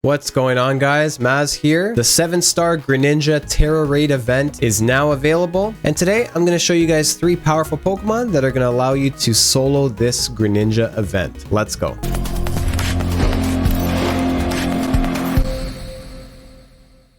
What's going on, guys? Maz here. The 7-star Greninja Tera raid event is now available, and today I'm going to show you guys 3 powerful Pokemon that are going to allow you to solo this Greninja event. Let's go.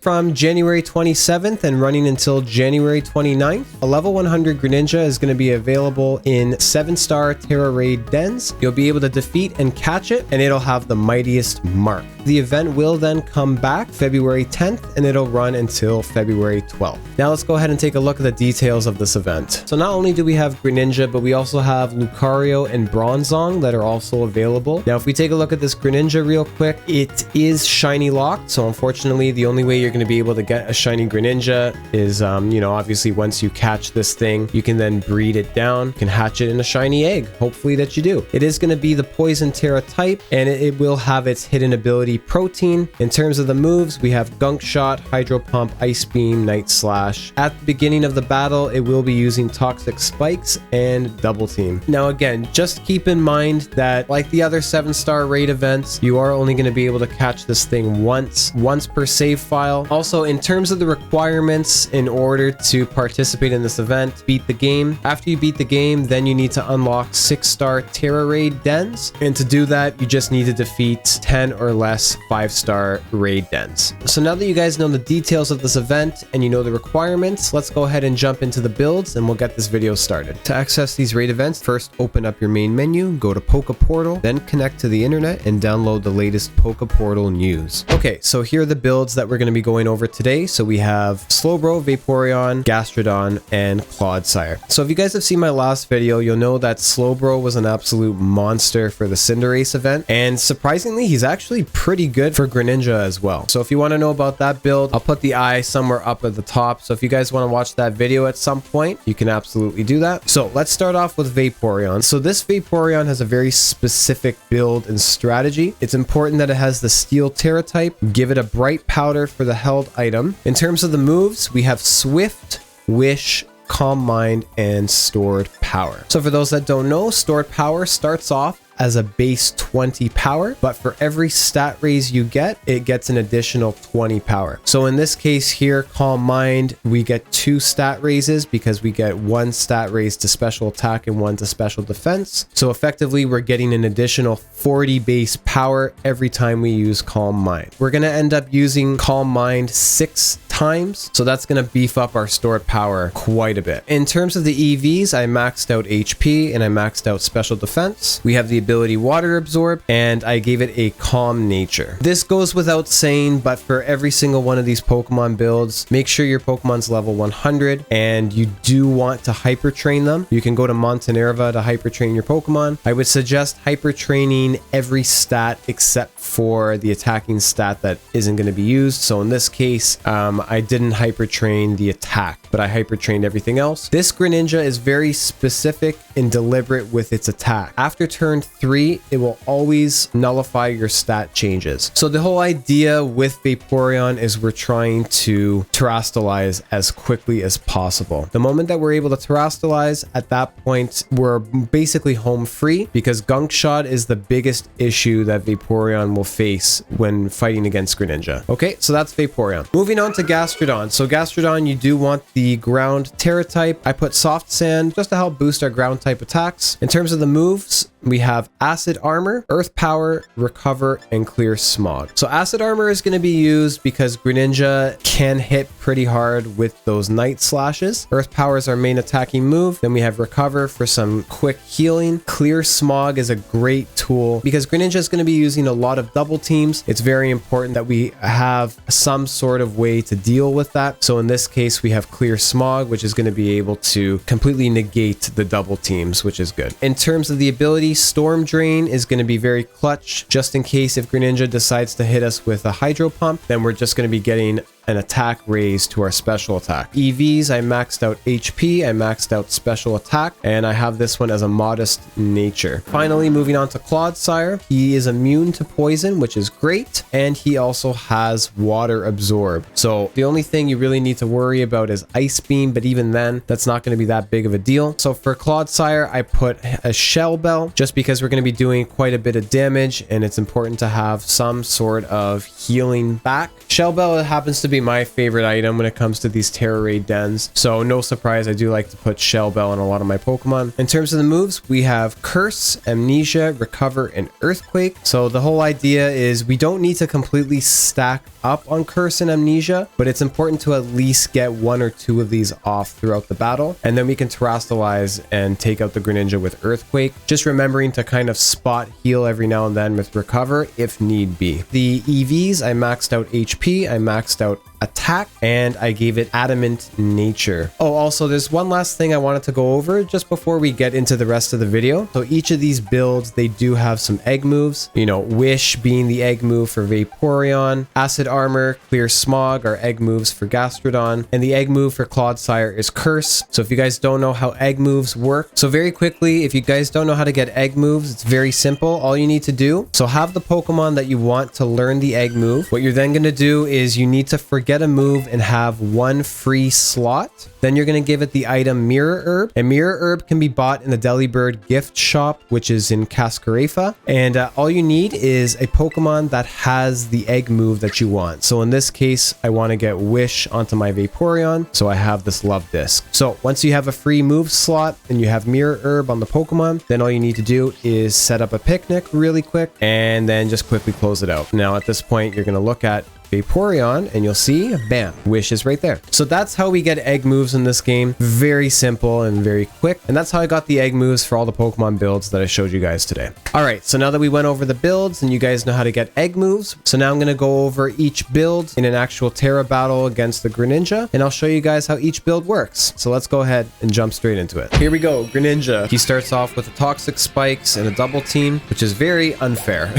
From January 27th and running until January 29th, a level 100 Greninja is going to be available in 7-star Tera raid dens. You'll be able to defeat and catch it, and it'll have the Mightiest mark. The event will then come back February 10th, and it'll run until February 12th. Now let's go ahead and take a look at the details of this event. So not only do we have Greninja, but we also have Lucario and Bronzong that are also available. Now if we take a look at this Greninja real quick, it is shiny locked, so unfortunately the only way you're going to be able to get a shiny Greninja is, obviously once you catch this thing, you can then breed it down, you can hatch it in a shiny egg, hopefully that you do. It is going to be the Poison Tera type, and it will have its hidden ability Protein. In terms of the moves, we have Gunk Shot, Hydro Pump, Ice Beam, Night Slash. At the beginning of the battle, it will be using Toxic Spikes and Double Team. Now again, just keep in mind that like the other 7-star raid events, you are only going to be able to catch this thing once per save file. Also, in terms of the requirements in order to participate in this event, beat the game. After you beat the game, then you need to unlock 6-star Tera raid dens, and to do that, you just need to defeat 10 or less 5-star raid dens. So now that you guys know the details of this event and you know the requirements, let's go ahead and jump into the builds and we'll get this video started. To access these raid events, first open up your main menu, go to Poke Portal, then connect to the internet and download the latest Poke Portal news. Okay, so here are the builds that we're going to be going over today. So we have Slowbro, Vaporeon, Gastrodon, and Clodsire. So if you guys have seen my last video, you'll know that Slowbro was an absolute monster for the Cinderace event, and surprisingly, he's actually pretty good for Greninja as well. So if you want to know about that build, I'll put the eye somewhere up at the top. So if you guys want to watch that video at some point, you can absolutely do that. So let's start off with Vaporeon. So this Vaporeon has a very specific build and strategy. It's important that it has the Steel Tera type. Give it a bright powder for the held item. In terms of the moves, we have Swift, Wish, Calm Mind, and Stored Power. So for those that don't know, Stored Power starts off as a base 20 power, but for every stat raise you get, it gets an additional 20 power. So in this case here, Calm Mind, we get 2 stat raises because we get 1 stat raise to special attack and 1 to special defense. So effectively, we're getting an additional 40 base power every time we use Calm Mind. We're going to end up using Calm Mind 6 times, so that's going to beef up our stored power quite a bit. In terms of the EVs, I maxed out HP and I maxed out special defense. We have the ability Water Absorb, and I gave it a calm nature. This goes without saying, but for every single one of these Pokemon builds, make sure your Pokemon's level 100, and you do want to hyper train them. You can go to Montanerva to hyper train your Pokemon. I would suggest hyper training every stat except for the attacking stat that isn't going to be used. So in this case, I didn't hyper train the attack, but I hyper trained everything else. This Greninja is very specific and deliberate with its attack. After turn 3, it will always nullify your stat changes. So the whole idea with Vaporeon is we're trying to terastallize as quickly as possible. The moment that we're able to terastallize, at that point, we're basically home free because Gunk Shot is the biggest issue that Vaporeon will face when fighting against Greninja. Okay, so that's Vaporeon. Moving on to Gastrodon. So Gastrodon, you do want the ground Tera type. I put Soft Sand just to help boost our ground type attacks. In terms of the moves, we have Acid Armor, Earth Power, Recover, and Clear Smog. So Acid Armor is going to be used because Greninja can hit pretty hard with those Night Slashes. Earth Power is our main attacking move. Then we have Recover for some quick healing. Clear Smog is a great tool because Greninja is going to be using a lot of double teams. It's very important that we have some sort of way to deal with that. So in this case, we have Clear Smog, which is going to be able to completely negate the double teams, which is good. In terms of the ability, Storm Drain is going to be very clutch, just in case if Greninja decides to hit us with a Hydro Pump, then we're just going to be getting an attack raise to our special attack. EVs, I maxed out HP, I maxed out special attack, and I have this one as a modest nature. Finally, moving on to Clodsire. He is immune to poison, which is great, and he also has water absorb. So the only thing you really need to worry about is Ice Beam, but even then, that's not going to be that big of a deal. So for Clodsire, I put a Shell Bell, just because we're going to be doing quite a bit of damage, and it's important to have some sort of healing back. Shell Bell happens to be my favorite item when it comes to these Tera Raid dens, so no surprise, I do like to put Shell Bell on a lot of my Pokemon. In terms of the moves, we have Curse, Amnesia, Recover, and Earthquake. So the whole idea is we don't need to completely stack up on Curse and Amnesia, but it's important to at least get one or two of these off throughout the battle, and then we can Terrastalize and take out the Greninja with Earthquake, just remembering to kind of spot heal every now and then with Recover if need be. The EVs, I maxed out HP, I maxed out attack, and I gave it adamant nature. Oh, also there's one last thing I wanted to go over just before we get into the rest of the video. So each of these builds, they do have some egg moves, you know, Wish being the egg move for Vaporeon, Acid Armor, Clear Smog are egg moves for Gastrodon, and the egg move for Clodsire is Curse. So if you guys don't know how egg moves work, so very quickly, if you guys don't know how to get egg moves, it's very simple. All you need to do, so have the Pokemon that you want to learn the egg move. What you're then going to do is you need to forget a move and have one free slot. Then you're going to give it the item Mirror Herb, and Mirror Herb can be bought in the Delibird gift shop, which is in Cascarefa. And all you need is a Pokemon that has the egg move that you want. So in this case, I want to get Wish onto my Vaporeon, so I have this Love Disc. So once you have a free move slot and you have Mirror Herb on the Pokemon, then all you need to do is set up a picnic really quick and then just quickly close it out. Now at this point, you're going to look at Vaporeon and you'll see, bam, Wish is right there. So that's how we get egg moves in this game. Very simple and very quick. And that's how I got the egg moves for all the Pokemon builds that I showed you guys today. All right, so now that we went over the builds and you guys know how to get egg moves, so now I'm going to go over each build in an actual Tera battle against the Greninja, and I'll show you guys how each build works. So let's go ahead and jump straight into it. Here we go, Greninja. He starts off with the Toxic Spikes and a double team, which is very unfair.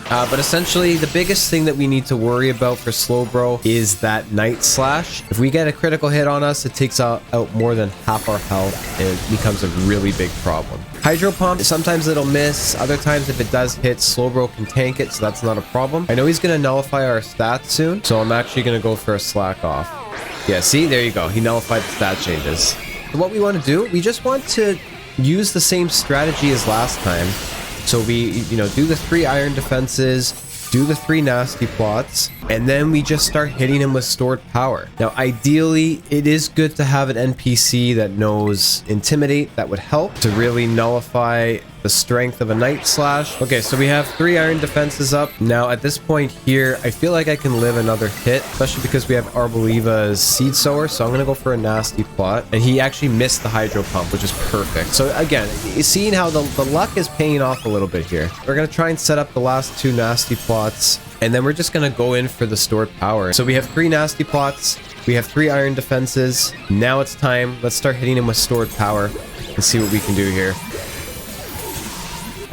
But essentially, the biggest thing that we need to worry about for Slowbro is that Night Slash. If we get a critical hit on us, it takes out more than half our health and it becomes a really big problem. Hydro Pump, sometimes it'll miss, other times if it does hit, Slowbro can tank it, so that's not a problem. I know he's going to nullify our stats soon, so I'm actually going to go for a Slack Off. Yeah, see, there you go. He nullified the stat changes. So what we want to do, we just want to use the same strategy as last time. So we, you know, do the 3 iron defenses, do the 3 nasty plots, and then we just start hitting him with stored power. Now, ideally, it is good to have an NPC that knows Intimidate. That would help to really nullify the strength of a Night Slash. Okay, so we have 3 iron defenses up. Now, at this point here, I feel like I can live another hit, especially because we have Arboliva's Seed Sower, so I'm going to go for a nasty plot. And he actually missed the Hydro Pump, which is perfect. So again, seeing how the luck is paying off a little bit here. We're going to try and set up the last 2 nasty plots, and then we're just going to go in for the stored power. So we have 3 nasty plots. We have 3 iron defenses. Now it's time. Let's start hitting him with stored power and see what we can do here.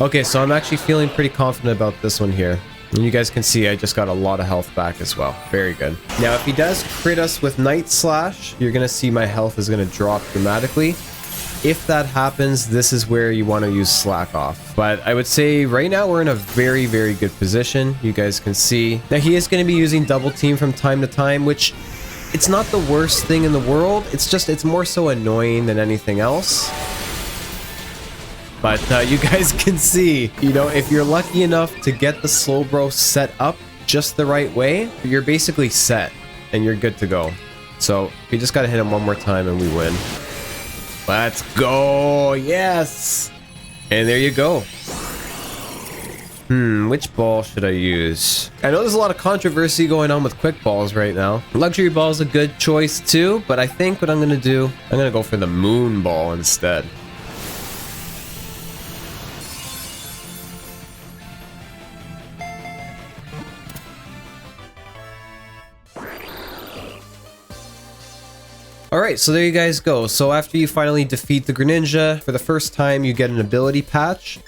Okay, so I'm actually feeling pretty confident about this one here. And you guys can see I just got a lot of health back as well. Very good. Now, if he does crit us with Night Slash, you're going to see my health is going to drop dramatically. If that happens, this is where you want to use Slack Off. But I would say right now we're in a very, very good position. You guys can see. Now, he is going to be using Double Team from time to time, which it's not the worst thing in the world. It's just, it's more so annoying than anything else. But you guys can see, you know, if you're lucky enough to get the Slowbro set up just the right way, you're basically set and you're good to go. So we just got to hit him one more time and we win. Let's go. Yes. And there you go. Which ball should I use? I know there's a lot of controversy going on with quick balls right now. Luxury ball is a good choice too, but I think what I'm going to do, I'm going to go for the moon ball instead. Alright, so there you guys go. So after you finally defeat the Greninja, for the first time you get an ability patch.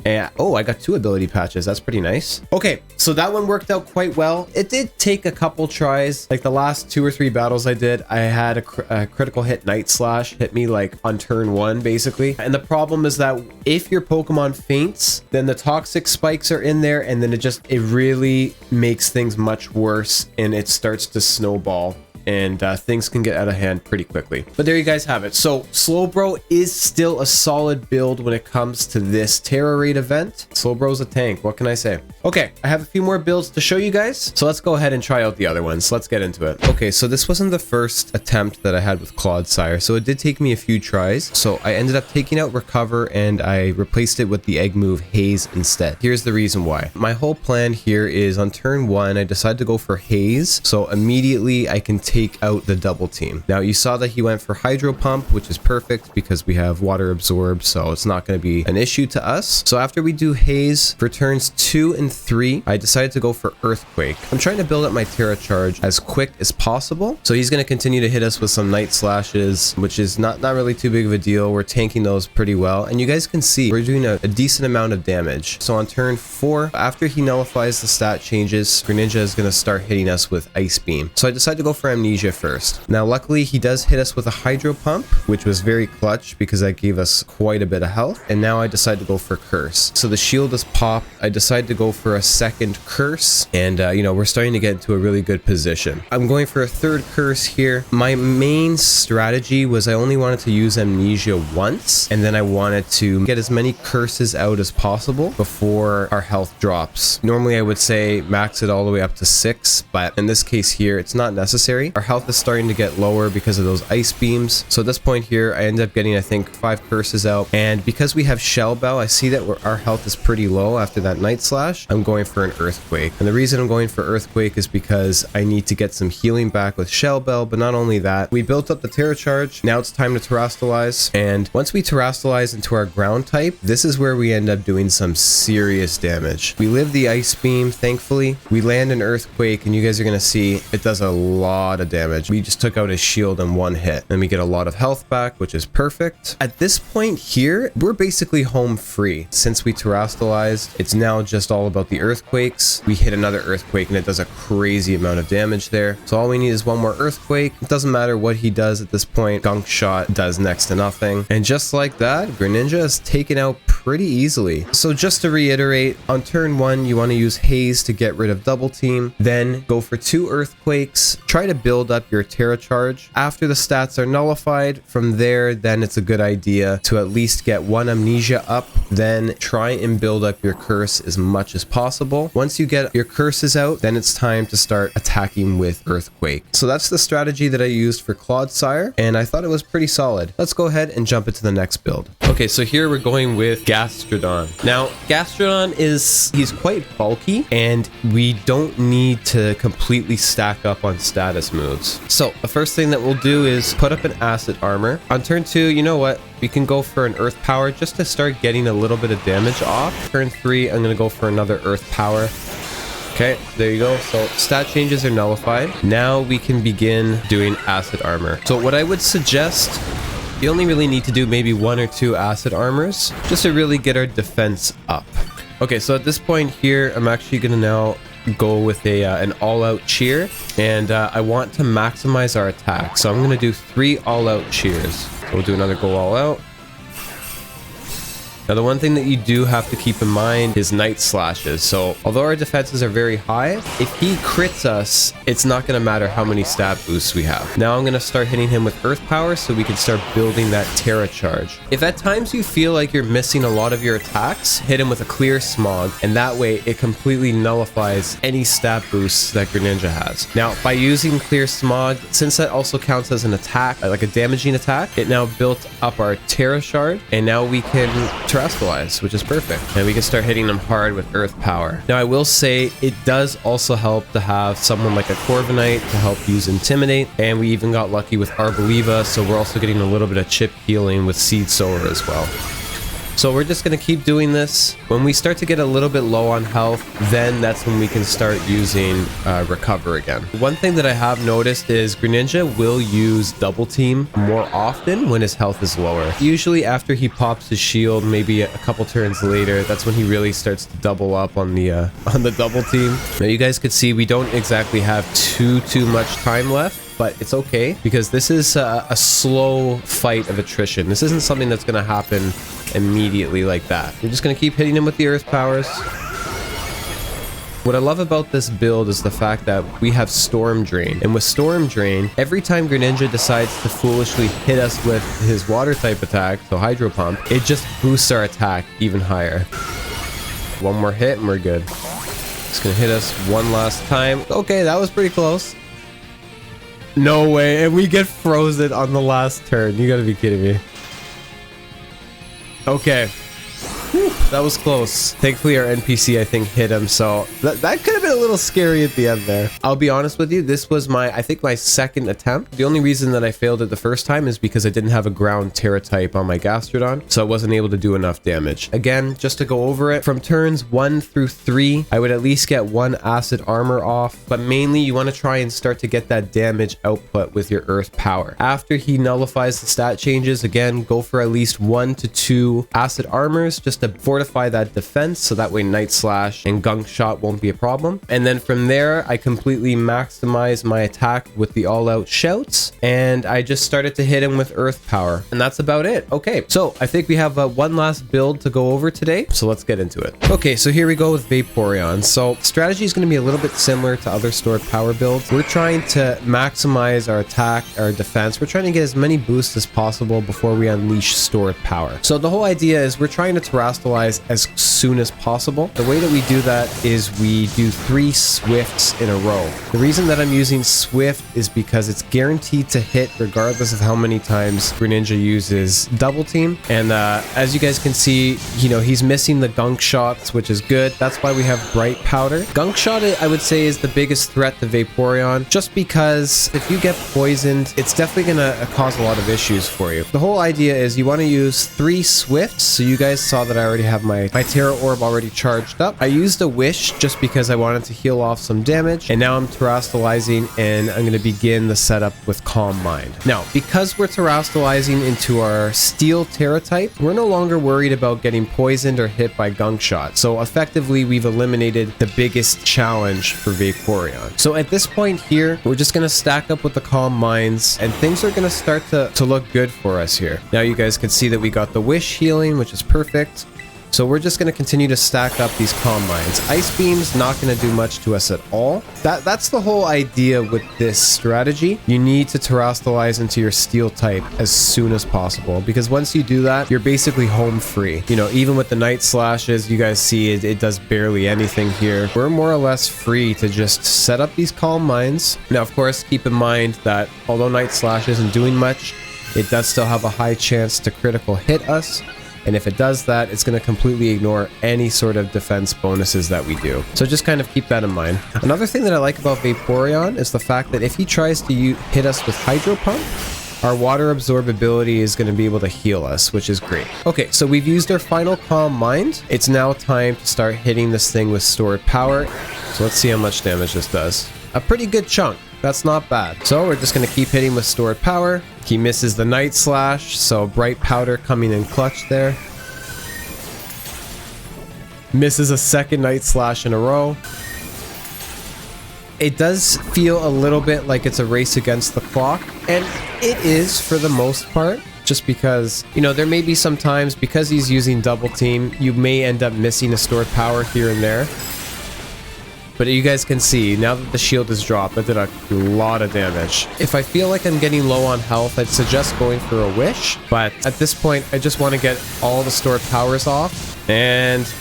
And oh, I got 2 ability patches. That's pretty nice. Okay, so that one worked out quite well. It did take a couple tries. Like the last 2 or 3 battles I did, I had a critical hit Night Slash hit me like on turn 1 basically. And the problem is that if your Pokemon faints, then the toxic spikes are in there, and then it really makes things much worse, and it starts to snowball. And things can get out of hand pretty quickly. But there you guys have it. So Slowbro is still a solid build when it comes to this Tera Raid event. Slowbro's a tank. What can I say? Okay, I have a few more builds to show you guys. So let's go ahead and try out the other ones. Let's get into it. Okay, so this wasn't the first attempt that I had with Clodsire. So it did take me a few tries. So I ended up taking out Recover and I replaced it with the egg move Haze instead. Here's the reason why. My whole plan here is on turn 1, I decided to go for Haze. So immediately I can take out the double team. Now you saw that he went for Hydro Pump, which is perfect because we have water absorb, so it's not going to be an issue to us. So after we do Haze for turns 2 and 3, I decided to go for Earthquake. I'm trying to build up my Tera Charge as quick as possible. So he's going to continue to hit us with some Night Slashes, which is not really too big of a deal. We're tanking those pretty well. And you guys can see we're doing a decent amount of damage. So on turn 4, after he nullifies the stat changes, Greninja is going to start hitting us with Ice Beam. So I decided to go for Amnesia first. Now luckily he does hit us with a Hydro Pump, which was very clutch because that gave us quite a bit of health. And now I decided to go for Curse. So the shield is popped. I decided to go for a second Curse, and you know, we're starting to get into a really good position. I'm going for a third Curse here. My main strategy was I only wanted to use Amnesia once, and then I wanted to get as many Curses out as possible before our health drops. Normally I would say max it all the way up to 6, but in this case here it's not necessary. Our health is starting to get lower because of those Ice Beams. So at this point here I end up getting I think 5 Curses out, and because we have Shell Bell, I see that our health is pretty low after that Night Slash. I'm going for an Earthquake, and the reason I'm going for Earthquake is because I need to get some healing back with Shell Bell. But not only that, we built up the Tera Charge. Now it's time to Terrastalize, and once we Terrastalize into our ground type, this is where we end up doing some serious damage. We live the Ice Beam, thankfully. We land an Earthquake, and you guys are going to see it does a lot of damage. We just took out his shield in 1 hit, and we get a lot of health back, which is perfect. At this point here, we're basically home free. Since we Terrastalized, it's now just all about the Earthquakes. We hit another Earthquake, and it does a crazy amount of damage there. So all we need is 1 more Earthquake. It doesn't matter what he does at this point. Gunk Shot does next to nothing. And just like that, Greninja is taken out pretty easily. So just to reiterate, on turn 1, you want to use Haze to get rid of Double Team. Then go for 2 Earthquakes. Try to build up your Tera Charge. After the stats are nullified, from there, then it's a good idea to at least get 1 Amnesia up. Then try and build up your Curse as much as possible. Once you get your Curses out, then it's time to start attacking with Earthquake. So that's the strategy that I used for Clodsire, and I thought it was pretty solid. Let's go ahead and jump into the next build. Okay, so here we're going with Gastrodon. Now, Gastrodon he's quite bulky, and we don't need to completely stack up on status moves. So the first thing that we'll do is put up an Acid Armor. On turn 2, you know what? We can go for an Earth Power just to start getting a little bit of damage off. Turn 3, I'm going to go for another Earth Power. Okay, there you go. So stat changes are nullified. Now we can begin doing Acid Armor. So what I would suggest, you only really need to do maybe 1 or 2 Acid Armors just to really get our defense up. Okay, so at this point here, I'm actually going to now go with an all-out cheer, and I want to maximize our attack. So I'm going to do 3 all-out cheers. So we'll do another go all out. Now, the one thing that you do have to keep in mind is Night Slashes. So although our defenses are very high, if he crits us, it's not going to matter how many stat boosts we have. Now I'm going to start hitting him with Earth Power so we can start building that Tera Charge. If at times you feel like you're missing a lot of your attacks, hit him with a Clear Smog, and that way it completely nullifies any stat boosts that Greninja has. Now, by using Clear Smog, since that also counts as an attack, like a damaging attack, it now built up our Tera Shard, and now we can Terrastalize, which is perfect. And we can start hitting them hard with Earth Power. Now, I will say it does also help to have someone like a Corviknight to help use Intimidate. And we even got lucky with Arboliva, so we're also getting a little bit of chip healing with Seed Sower as well. So we're just going to keep doing this. When we start to get a little bit low on health, then that's when we can start using recover again. One thing that I have noticed is Greninja will use double team more often when his health is lower. Usually after he pops his shield, maybe a couple turns later, that's when he really starts to double up on the double team. Now you guys could see we don't exactly have too much time left, but it's okay because this is a slow fight of attrition. This isn't something that's going to happen immediately like that. We're just going to keep hitting him with the earth powers. What I love about this build is the fact that we have Storm Drain. And with Storm Drain, every time Greninja decides to foolishly hit us with his water type attack, so Hydro Pump, it just boosts our attack even higher. One more hit and we're good. It's gonna hit us one last time. Okay, that was pretty close. No way, and we get frozen on the last turn. You gotta be kidding me. Okay. Whew, that was close. Thankfully, our NPC, I think, hit him, so that could have been a little scary at the end there. I'll be honest with you, this was I think my second attempt. The only reason that I failed it the first time is because I didn't have a ground Tera type on my Gastrodon, so I wasn't able to do enough damage. Again, just to go over it, from turns 1 through 3, I would at least get 1 acid armor off, but mainly you want to try and start to get that damage output with your earth power. After he nullifies the stat changes, again, go for at least 1 to 2 acid armors just to fortify that defense, so that way Night Slash and Gunk Shot won't be a problem. And then from there, I completely maximize my attack with the all-out shouts, and I just started to hit him with earth power, and that's about it. Okay, so I think we have one last build to go over today, so let's get into it. Okay, so here we go with Vaporeon. So strategy is going to be a little bit similar to other stored power builds. We're trying to maximize our attack, our defense. We're trying to get as many boosts as possible before we unleash stored power. So the whole idea is we're trying to terrestrialize as soon as possible. The way that we do that is we do 3 Swifts in a row. The reason that I'm using Swift is because it's guaranteed to hit regardless of how many times Greninja uses double team. And as you guys can see, you know, he's missing the Gunk Shots, which is good. That's why we have Bright Powder. Gunk Shot, I would say, is the biggest threat to Vaporeon, just because if you get poisoned, it's definitely going to cause a lot of issues for you. The whole idea is you want to use 3 Swifts. So you guys saw that I already have my Tera Orb already charged up. I used a Wish just because I wanted to heal off some damage, and now I'm terrestrializing, and I'm going to begin the setup with Calm Mind. Now, because we're terrestrializing into our Steel Tera type, we're no longer worried about getting poisoned or hit by Gunk Shot. So effectively, we've eliminated the biggest challenge for Vaporeon. So at this point here, we're just going to stack up with the Calm Minds, and things are going to start to look good for us here. Now you guys can see that we got the Wish healing, which is perfect. So we're just going to continue to stack up these Calm Minds. Ice Beam's not going to do much to us at all. That's the whole idea with this strategy. You need to terrestrialize into your Steel type as soon as possible, because once you do that, you're basically home free. You know, even with the Night Slashes, you guys see it does barely anything here. We're more or less free to just set up these Calm Minds. Now, of course, keep in mind that although Night Slash isn't doing much, it does still have a high chance to critical hit us. And if it does that, it's going to completely ignore any sort of defense bonuses that we do. So just kind of keep that in mind. Another thing that I like about Vaporeon is the fact that if he tries to hit us with Hydro Pump, our water absorbability is going to be able to heal us, which is great. Okay, so we've used our final Calm Mind. It's now time to start hitting this thing with stored power. So let's see how much damage this does. A pretty good chunk. That's not bad. So we're just going to keep hitting with stored power. He misses the Night Slash, so Bright Powder coming in clutch there. Misses a second Night Slash in a row. It does feel a little bit like it's a race against the clock, and it is for the most part. Just because, you know, there may be some times, because he's using double team, you may end up missing a stored power here and there. But you guys can see, now that the shield is dropped, that did a lot of damage. If I feel like I'm getting low on health, I'd suggest going for a Wish. But at this point, I just want to get all the stored powers off. And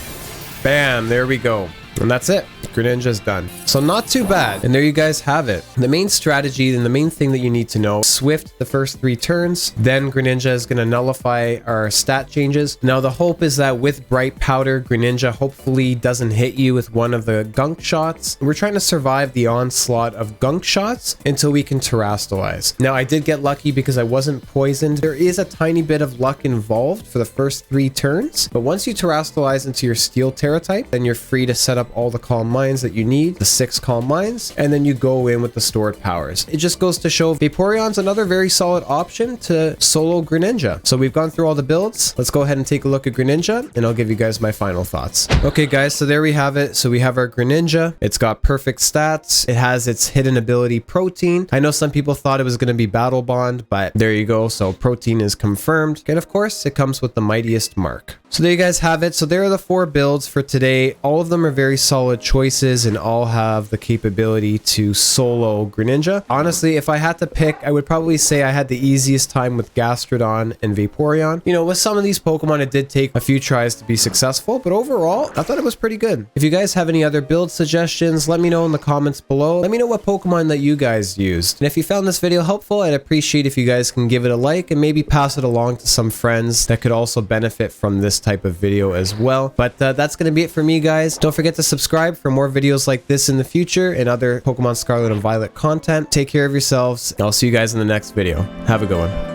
bam, there we go. And that's it. Greninja's done. So not too bad. And there you guys have it. The main strategy and the main thing that you need to know, Swift the first 3 turns, then Greninja is going to nullify our stat changes. Now the hope is that with Bright Powder, Greninja hopefully doesn't hit you with one of the gunk shots. We're trying to survive the onslaught of gunk shots until we can terrastalize. Now I did get lucky because I wasn't poisoned. There is a tiny bit of luck involved for the first 3 turns, but once you terrastalize into your Steel Tera type, then you're free to set up all the calm mines that you need, the 6 calm mines, and then you go in with the stored powers. It just goes to show Vaporeon's another very solid option to solo Greninja. So we've gone through all the builds. Let's go ahead and take a look at Greninja, and I'll give you guys my final thoughts. Okay guys, so there we have it. So we have our Greninja. It's got perfect stats. It has its hidden ability Protein. I know some people thought it was going to be Battle Bond, but there you go. So Protein is confirmed. And of course, it comes with the Mightiest mark. So there you guys have it. So there are the 4 builds for today. All of them are very solid choices and all have the capability to solo Greninja. Honestly, if I had to pick, I would probably say I had the easiest time with Gastrodon and Vaporeon. You know, with some of these Pokemon, it did take a few tries to be successful, but overall, I thought it was pretty good. If you guys have any other build suggestions, let me know in the comments below. Let me know what Pokemon that you guys used. And if you found this video helpful, I'd appreciate if you guys can give it a like and maybe pass it along to some friends that could also benefit from this type of video as well. But that's going to be it for me, guys. Don't forget to subscribe for more videos like this in the future and other Pokemon Scarlet and Violet content. Take care of yourselves. I'll see you guys in the next video. Have a good one.